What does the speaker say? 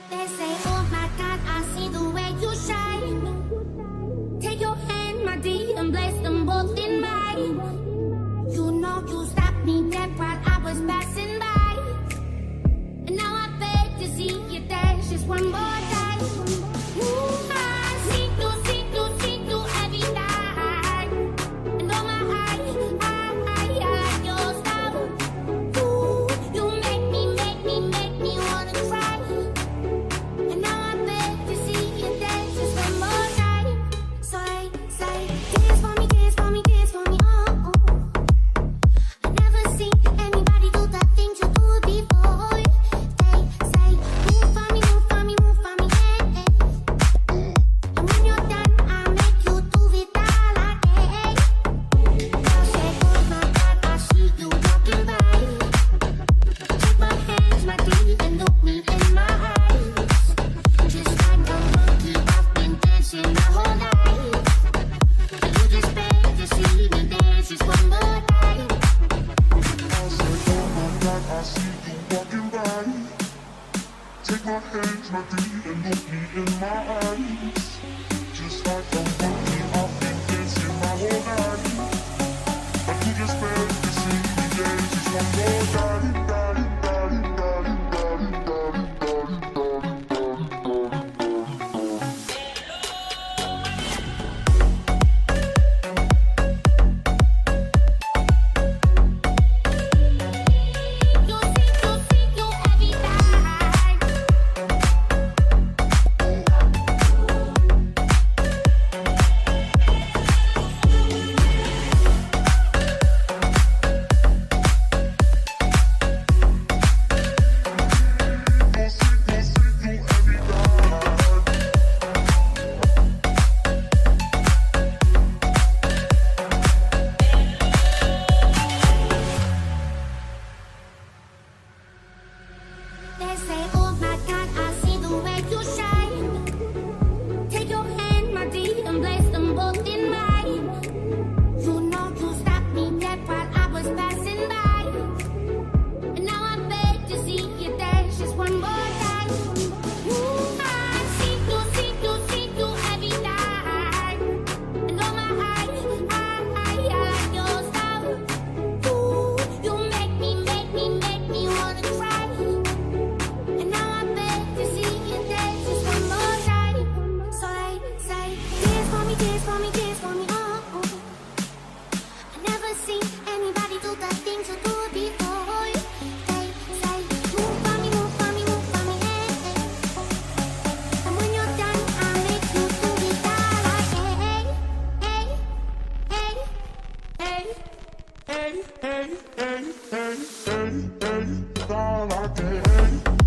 They say, oh my God, I see the way you shine. Take your hand, my dear, and place them both in mine. You know you stopped me dead while I was passing by. And now I beg to see you dance just one more time. Ooh, I see through every night. And oh my, I like your style. Ooh, you make me wanna cry. And now I beg to see you dance just one more time. So I say, dance for me, dance for me, dance for me, oh, oh. I never seen anybody do the things you do before. They say, move for me, move for me, move for me, hey, hey. And when you're done, I'll make you do it all again. Girl say, oh my God, I see you walking by. Take my hands, my dear, and look me in my eyes. Just like a monkey, I've been dancing my whole life. And you just beg to see me dance just one more time. I said, oh my God, I see you walking by. Take my hands, my dear, and look me in my eyes. Just like a monkey, I've been dancing my whole life. And you just beg to see me dance just one more time. They say, oh my God, I see the way you shine. Take your hand, my dear, and place them both in mine. You know you stopped me dead while I was passing by. And now I beg to see you dance just one more time. Ooh, I see through every night. And oh my, I like your style. Ooh, you make me wanna cry. And now I beg to see you dance just one more time. So I say, dance for me, dance for me, dance for me, oh, oh. I never seen anybody do the things you do before. They say, move for me, move for me, move for me, hey, hey. And when you're done, I'll make you do it all again. Hey, hey, hey, Hey, hey, hey, hey, hey, hey, all I can.